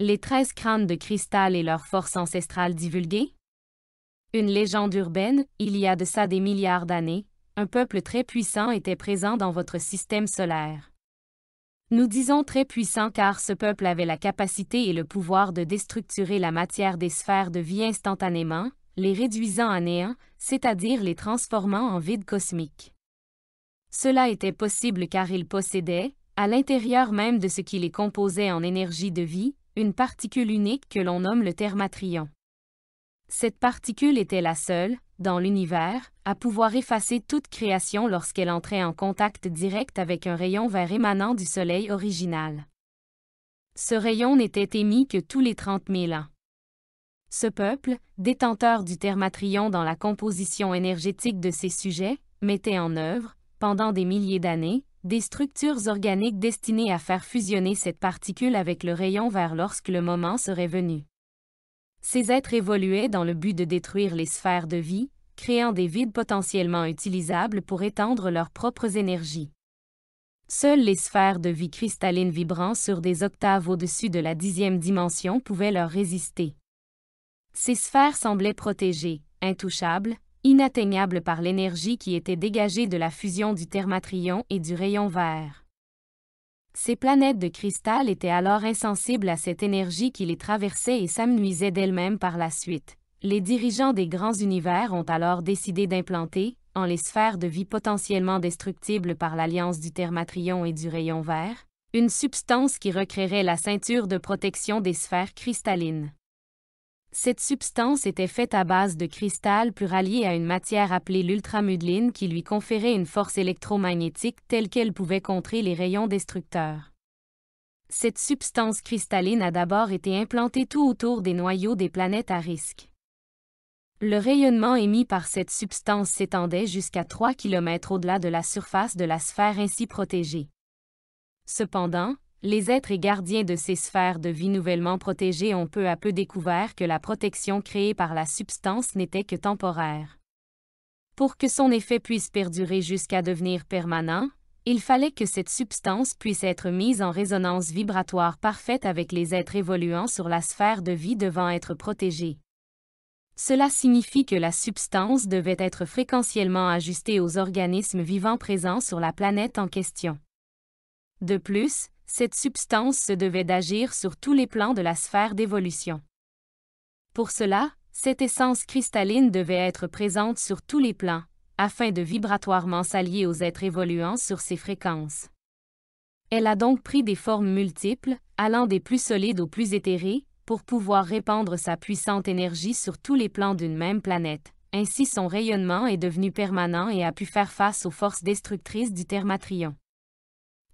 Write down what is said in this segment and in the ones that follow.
Les 13 crânes de cristal et leur force ancestrale divulguée? Une légende urbaine, il y a de ça des milliards d'années, un peuple très puissant était présent dans votre système solaire. Nous disons très puissant car ce peuple avait la capacité et le pouvoir de déstructurer la matière des sphères de vie instantanément, les réduisant à néant, c'est-à-dire les transformant en vide cosmique. Cela était possible car il possédait, à l'intérieur même de ce qui les composait en énergie de vie, une particule unique que l'on nomme le thermatrion. Cette particule était la seule, dans l'univers, à pouvoir effacer toute création lorsqu'elle entrait en contact direct avec un rayon vert émanant du Soleil original. Ce rayon n'était émis que tous les 30 000 ans. Ce peuple, détenteur du thermatrion dans la composition énergétique de ses sujets, mettait en œuvre, pendant des milliers d'années, des structures organiques destinées à faire fusionner cette particule avec le rayon vert lorsque le moment serait venu. Ces êtres évoluaient dans le but de détruire les sphères de vie, créant des vides potentiellement utilisables pour étendre leurs propres énergies. Seules les sphères de vie cristallines vibrant sur des octaves au-dessus de la 10e dimension pouvaient leur résister. Ces sphères semblaient protégées, intouchables, inatteignables par l'énergie qui était dégagée de la fusion du thermatrion et du rayon vert. Ces planètes de cristal étaient alors insensibles à cette énergie qui les traversait et s'amenuisait d'elles-mêmes par la suite. Les dirigeants des grands univers ont alors décidé d'implanter, en les sphères de vie potentiellement destructibles par l'alliance du thermatrion et du rayon vert, une substance qui recréerait la ceinture de protection des sphères cristallines. Cette substance était faite à base de cristal plus rallié à une matière appelée l'ultramudeline qui lui conférait une force électromagnétique telle qu'elle pouvait contrer les rayons destructeurs. Cette substance cristalline a d'abord été implantée tout autour des noyaux des planètes à risque. Le rayonnement émis par cette substance s'étendait jusqu'à 3 km au-delà de la surface de la sphère ainsi protégée. Cependant, les êtres et gardiens de ces sphères de vie nouvellement protégées ont peu à peu découvert que la protection créée par la substance n'était que temporaire. Pour que son effet puisse perdurer jusqu'à devenir permanent, il fallait que cette substance puisse être mise en résonance vibratoire parfaite avec les êtres évoluant sur la sphère de vie devant être protégés. Cela signifie que la substance devait être fréquentiellement ajustée aux organismes vivants présents sur la planète en question. De plus, cette substance se devait d'agir sur tous les plans de la sphère d'évolution. Pour cela, cette essence cristalline devait être présente sur tous les plans, afin de vibratoirement s'allier aux êtres évoluant sur ces fréquences. Elle a donc pris des formes multiples, allant des plus solides aux plus éthérées, pour pouvoir répandre sa puissante énergie sur tous les plans d'une même planète. Ainsi son rayonnement est devenu permanent et a pu faire face aux forces destructrices du thermatrion.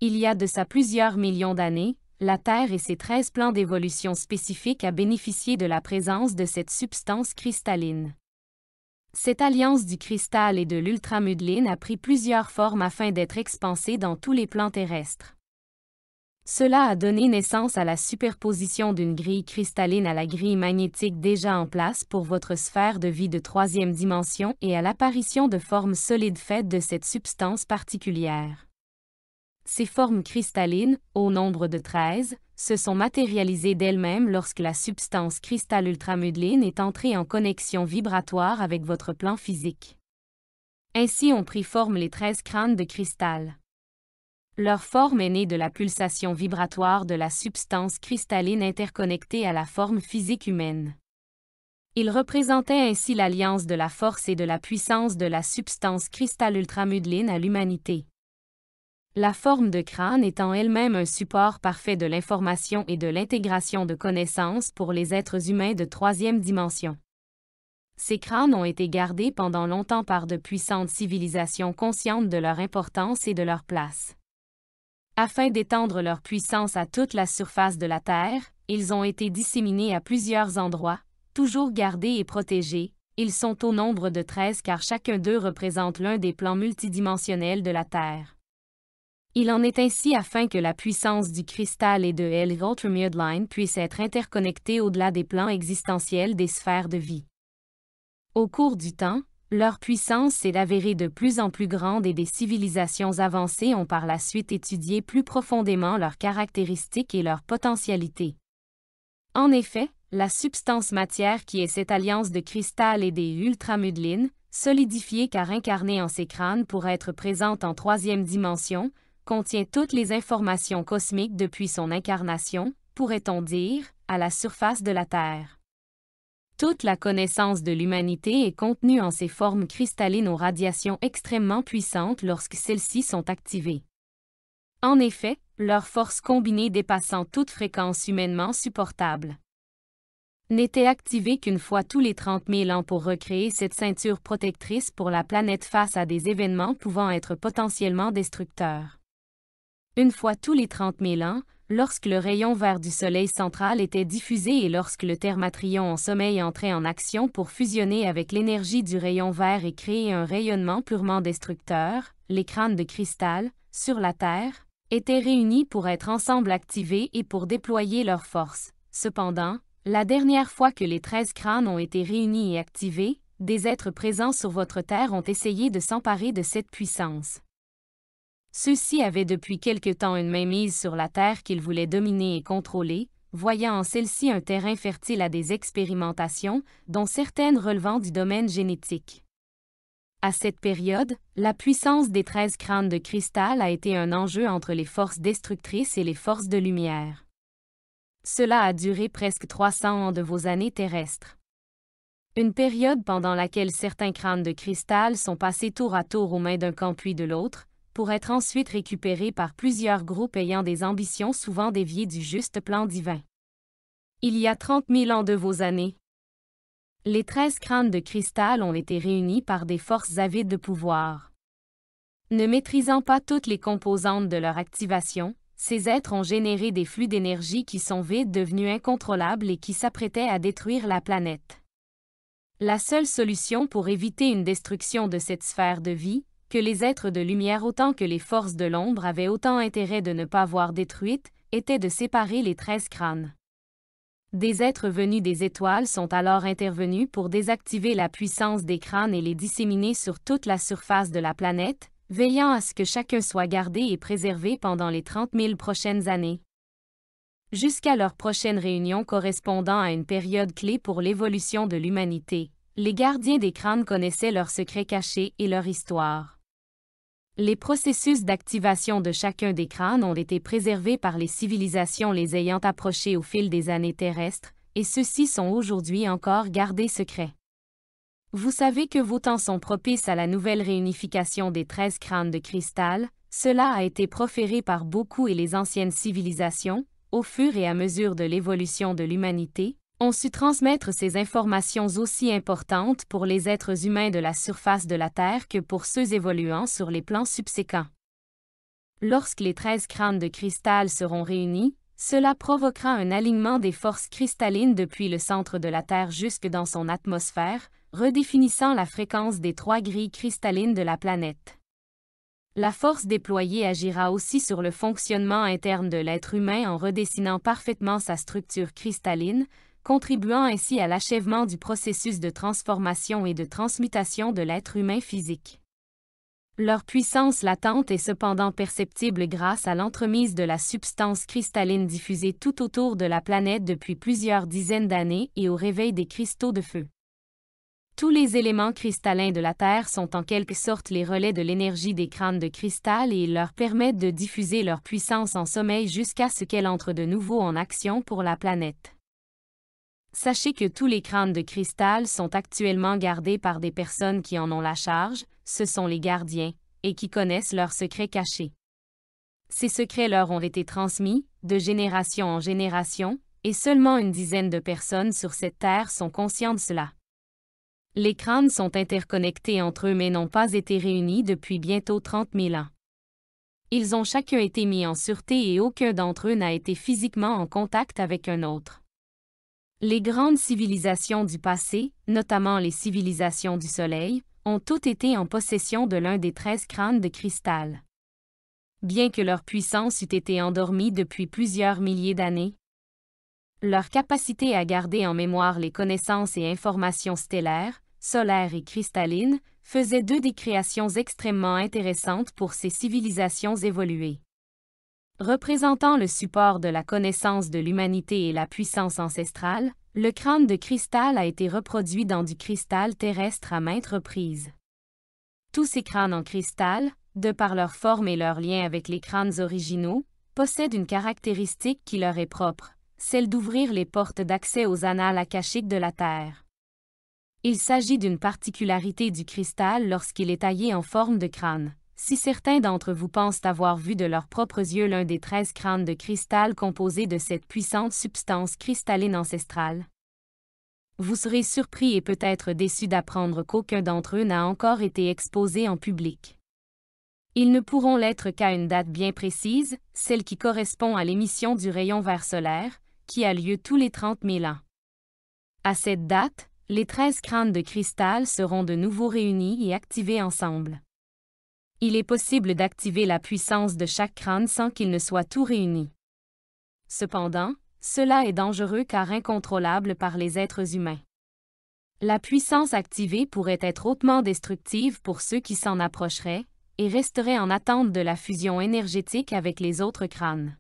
Il y a de ça plusieurs millions d'années, la Terre et ses 13 plans d'évolution spécifiques a bénéficié de la présence de cette substance cristalline. Cette alliance du cristal et de l'ultramudeline a pris plusieurs formes afin d'être expansée dans tous les plans terrestres. Cela a donné naissance à la superposition d'une grille cristalline à la grille magnétique déjà en place pour votre sphère de vie de 3e dimension et à l'apparition de formes solides faites de cette substance particulière. Ces formes cristallines, au nombre de 13, se sont matérialisées d'elles-mêmes lorsque la substance cristal ultramudeline est entrée en connexion vibratoire avec votre plan physique. Ainsi ont pris forme les 13 crânes de cristal. Leur forme est née de la pulsation vibratoire de la substance cristalline interconnectée à la forme physique humaine. Ils représentaient ainsi l'alliance de la force et de la puissance de la substance cristal ultramudeline à l'humanité. La forme de crâne étant elle-même un support parfait de l'information et de l'intégration de connaissances pour les êtres humains de 3e dimension. Ces crânes ont été gardés pendant longtemps par de puissantes civilisations conscientes de leur importance et de leur place. Afin d'étendre leur puissance à toute la surface de la Terre, ils ont été disséminés à plusieurs endroits, toujours gardés et protégés. Ils sont au nombre de 13 car chacun d'eux représente l'un des plans multidimensionnels de la Terre. Il en est ainsi afin que la puissance du cristal et de l'ultramudeline puisse être interconnectée au-delà des plans existentiels des sphères de vie. Au cours du temps, leur puissance s'est avérée de plus en plus grande et des civilisations avancées ont par la suite étudié plus profondément leurs caractéristiques et leurs potentialités. En effet, la substance matière qui est cette alliance de cristal et des ultramodelines, solidifiée car incarnée en ces crânes pour être présente en troisième dimension, contient toutes les informations cosmiques depuis son incarnation, pourrait-on dire, à la surface de la Terre. Toute la connaissance de l'humanité est contenue en ces formes cristallines aux radiations extrêmement puissantes lorsque celles-ci sont activées. En effet, leur force combinée dépassant toute fréquence humainement supportable. N'était activée qu'une fois tous les 30 000 ans pour recréer cette ceinture protectrice pour la planète face à des événements pouvant être potentiellement destructeurs. Une fois tous les 30 000 ans, lorsque le rayon vert du Soleil central était diffusé et lorsque le thermatrion en sommeil entrait en action pour fusionner avec l'énergie du rayon vert et créer un rayonnement purement destructeur, les crânes de cristal, sur la Terre, étaient réunis pour être ensemble activés et pour déployer leur force. Cependant, la dernière fois que les 13 crânes ont été réunis et activés, des êtres présents sur votre Terre ont essayé de s'emparer de cette puissance. Ceux-ci avaient depuis quelque temps une mainmise sur la Terre qu'ils voulaient dominer et contrôler, voyant en celle-ci un terrain fertile à des expérimentations, dont certaines relevant du domaine génétique. À cette période, la puissance des 13 crânes de cristal a été un enjeu entre les forces destructrices et les forces de lumière. Cela a duré presque 300 ans de vos années terrestres. Une période pendant laquelle certains crânes de cristal sont passés tour à tour aux mains d'un camp puis de l'autre, pour être ensuite récupérés par plusieurs groupes ayant des ambitions souvent déviées du juste plan divin. Il y a 30 000 ans de vos années, les 13 crânes de cristal ont été réunis par des forces avides de pouvoir. Ne maîtrisant pas toutes les composantes de leur activation, ces êtres ont généré des flux d'énergie qui sont vides devenus incontrôlables et qui s'apprêtaient à détruire la planète. La seule solution pour éviter une destruction de cette sphère de vie, que les êtres de lumière autant que les forces de l'ombre avaient autant intérêt de ne pas voir détruite, était de séparer les 13 crânes. Des êtres venus des étoiles sont alors intervenus pour désactiver la puissance des crânes et les disséminer sur toute la surface de la planète, veillant à ce que chacun soit gardé et préservé pendant les 30 000 prochaines années. Jusqu'à leur prochaine réunion correspondant à une période clé pour l'évolution de l'humanité, les gardiens des crânes connaissaient leurs secrets cachés et leur histoire. Les processus d'activation de chacun des crânes ont été préservés par les civilisations les ayant approchés au fil des années terrestres, et ceux-ci sont aujourd'hui encore gardés secrets. Vous savez que vos temps sont propices à la nouvelle réunification des 13 crânes de cristal, cela a été proféré par beaucoup et les anciennes civilisations, au fur et à mesure de l'évolution de l'humanité, ont su transmettre ces informations aussi importantes pour les êtres humains de la surface de la Terre que pour ceux évoluant sur les plans subséquents. Lorsque les 13 crânes de cristal seront réunis, cela provoquera un alignement des forces cristallines depuis le centre de la Terre jusque dans son atmosphère, redéfinissant la fréquence des 3 grilles cristallines de la planète. La force déployée agira aussi sur le fonctionnement interne de l'être humain en redessinant parfaitement sa structure cristalline, contribuant ainsi à l'achèvement du processus de transformation et de transmutation de l'être humain physique. Leur puissance latente est cependant perceptible grâce à l'entremise de la substance cristalline diffusée tout autour de la planète depuis plusieurs dizaines d'années et au réveil des cristaux de feu. Tous les éléments cristallins de la Terre sont en quelque sorte les relais de l'énergie des crânes de cristal et ils leur permettent de diffuser leur puissance en sommeil jusqu'à ce qu'elle entre de nouveau en action pour la planète. Sachez que tous les crânes de cristal sont actuellement gardés par des personnes qui en ont la charge, ce sont les gardiens, et qui connaissent leurs secrets cachés. Ces secrets leur ont été transmis, de génération en génération, et seulement une dizaine de personnes sur cette terre sont conscients de cela. Les crânes sont interconnectés entre eux mais n'ont pas été réunis depuis bientôt 30 000 ans. Ils ont chacun été mis en sûreté et aucun d'entre eux n'a été physiquement en contact avec un autre. Les grandes civilisations du passé, notamment les civilisations du Soleil, ont toutes été en possession de l'un des 13 crânes de cristal. Bien que leur puissance eût été endormie depuis plusieurs milliers d'années, leur capacité à garder en mémoire les connaissances et informations stellaires, solaires et cristallines, faisait d'eux des créations extrêmement intéressantes pour ces civilisations évoluées. Représentant le support de la connaissance de l'humanité et la puissance ancestrale, le crâne de cristal a été reproduit dans du cristal terrestre à maintes reprises. Tous ces crânes en cristal, de par leur forme et leur lien avec les crânes originaux, possèdent une caractéristique qui leur est propre, celle d'ouvrir les portes d'accès aux annales akashiques de la Terre. Il s'agit d'une particularité du cristal lorsqu'il est taillé en forme de crâne. Si certains d'entre vous pensent avoir vu de leurs propres yeux l'un des 13 crânes de cristal composés de cette puissante substance cristalline ancestrale, vous serez surpris et peut-être déçus d'apprendre qu'aucun d'entre eux n'a encore été exposé en public. Ils ne pourront l'être qu'à une date bien précise, celle qui correspond à l'émission du rayon vert solaire, qui a lieu tous les 30 000 ans. À cette date, les 13 crânes de cristal seront de nouveau réunis et activés ensemble. Il est possible d'activer la puissance de chaque crâne sans qu'il ne soit tout réuni. Cependant, cela est dangereux car incontrôlable par les êtres humains. La puissance activée pourrait être hautement destructive pour ceux qui s'en approcheraient, et resteraient en attente de la fusion énergétique avec les autres crânes.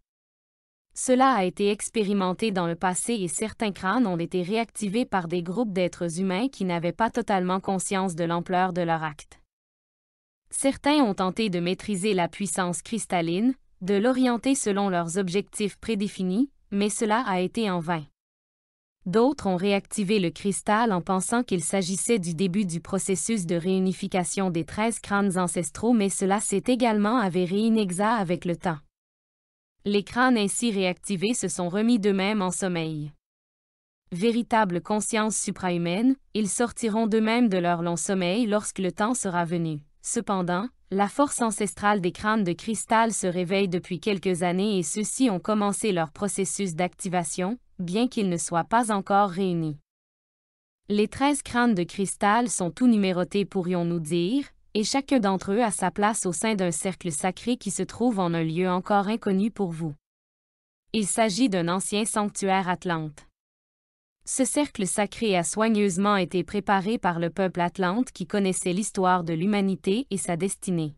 Cela a été expérimenté dans le passé et certains crânes ont été réactivés par des groupes d'êtres humains qui n'avaient pas totalement conscience de l'ampleur de leur acte. Certains ont tenté de maîtriser la puissance cristalline, de l'orienter selon leurs objectifs prédéfinis, mais cela a été en vain. D'autres ont réactivé le cristal en pensant qu'il s'agissait du début du processus de réunification des 13 crânes ancestraux, mais cela s'est également avéré inexact avec le temps. Les crânes ainsi réactivés se sont remis d'eux-mêmes en sommeil. Véritable conscience suprahumaine, ils sortiront d'eux-mêmes de leur long sommeil lorsque le temps sera venu. Cependant, la force ancestrale des crânes de cristal se réveille depuis quelques années et ceux-ci ont commencé leur processus d'activation, bien qu'ils ne soient pas encore réunis. Les 13 crânes de cristal sont tout numérotés, pourrions-nous dire, et chacun d'entre eux a sa place au sein d'un cercle sacré qui se trouve en un lieu encore inconnu pour vous. Il s'agit d'un ancien sanctuaire atlante. Ce cercle sacré a soigneusement été préparé par le peuple atlante qui connaissait l'histoire de l'humanité et sa destinée.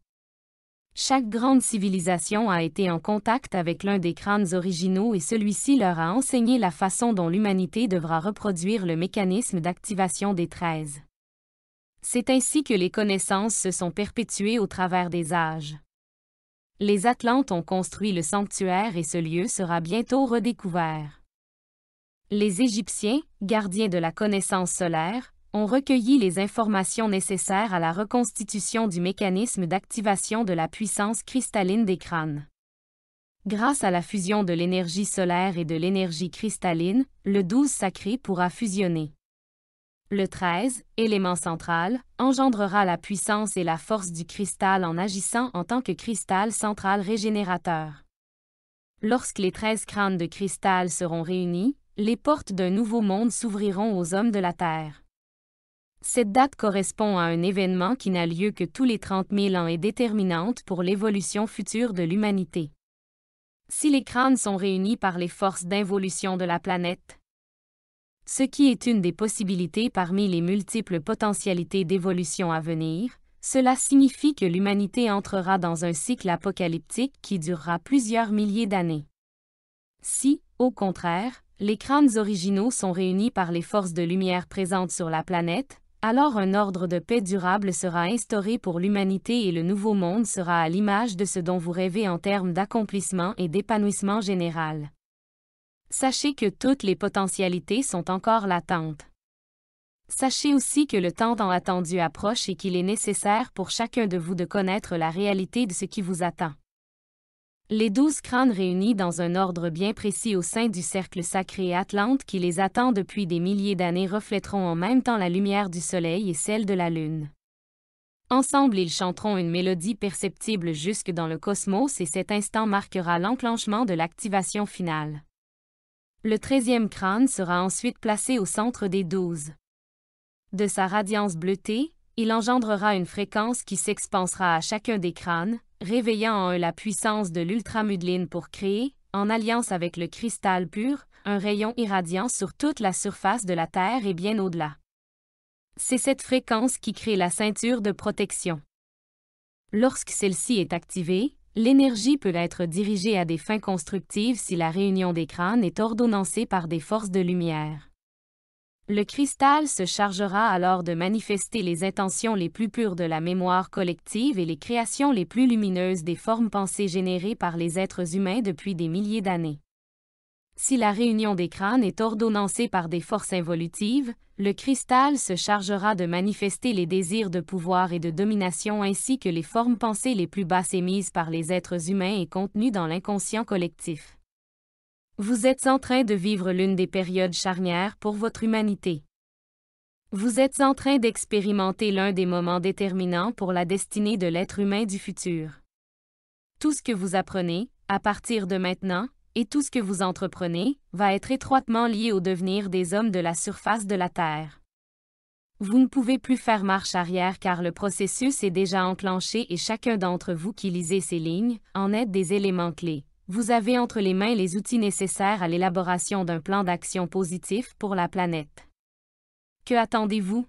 Chaque grande civilisation a été en contact avec l'un des crânes originaux et celui-ci leur a enseigné la façon dont l'humanité devra reproduire le mécanisme d'activation des 13. C'est ainsi que les connaissances se sont perpétuées au travers des âges. Les Atlantes ont construit le sanctuaire et ce lieu sera bientôt redécouvert. Les Égyptiens, gardiens de la connaissance solaire, ont recueilli les informations nécessaires à la reconstitution du mécanisme d'activation de la puissance cristalline des crânes. Grâce à la fusion de l'énergie solaire et de l'énergie cristalline, le 12 sacré pourra fusionner. Le 13, élément central, engendrera la puissance et la force du cristal en agissant en tant que cristal central régénérateur. Lorsque les 13 crânes de cristal seront réunis, les portes d'un nouveau monde s'ouvriront aux hommes de la Terre. Cette date correspond à un événement qui n'a lieu que tous les 30 000 ans et déterminante pour l'évolution future de l'humanité. Si les crânes sont réunis par les forces d'involution de la planète, ce qui est une des possibilités parmi les multiples potentialités d'évolution à venir, cela signifie que l'humanité entrera dans un cycle apocalyptique qui durera plusieurs milliers d'années. Si, au contraire, les crânes originaux sont réunis par les forces de lumière présentes sur la planète, alors un ordre de paix durable sera instauré pour l'humanité et le nouveau monde sera à l'image de ce dont vous rêvez en termes d'accomplissement et d'épanouissement général. Sachez que toutes les potentialités sont encore latentes. Sachez aussi que le temps tant attendu approche et qu'il est nécessaire pour chacun de vous de connaître la réalité de ce qui vous attend. Les 12 crânes réunis dans un ordre bien précis au sein du cercle sacré Atlante qui les attend depuis des milliers d'années reflèteront en même temps la lumière du soleil et celle de la lune. Ensemble, ils chanteront une mélodie perceptible jusque dans le cosmos et cet instant marquera l'enclenchement de l'activation finale. Le 13e crâne sera ensuite placé au centre des 12. De sa radiance bleutée, il engendrera une fréquence qui s'expansera à chacun des crânes, réveillant en eux la puissance de l'ultramudeline pour créer, en alliance avec le cristal pur, un rayon irradiant sur toute la surface de la Terre et bien au-delà. C'est cette fréquence qui crée la ceinture de protection. Lorsque celle-ci est activée, L'énergie peut être dirigée à des fins constructives si la réunion des crânes est ordonnancée par des forces de lumière. Le cristal se chargera alors de manifester les intentions les plus pures de la mémoire collective et les créations les plus lumineuses des formes pensées générées par les êtres humains depuis des milliers d'années. Si la réunion des crânes est ordonnancée par des forces involutives, le cristal se chargera de manifester les désirs de pouvoir et de domination ainsi que les formes pensées les plus basses émises par les êtres humains et contenues dans l'inconscient collectif. Vous êtes en train de vivre l'une des périodes charnières pour votre humanité. Vous êtes en train d'expérimenter l'un des moments déterminants pour la destinée de l'être humain du futur. Tout ce que vous apprenez, à partir de maintenant, et tout ce que vous entreprenez, va être étroitement lié au devenir des hommes de la surface de la Terre. Vous ne pouvez plus faire marche arrière car le processus est déjà enclenché et chacun d'entre vous qui lisez ces lignes en est des éléments clés. Vous avez entre les mains les outils nécessaires à l'élaboration d'un plan d'action positif pour la planète. Que attendez-vous?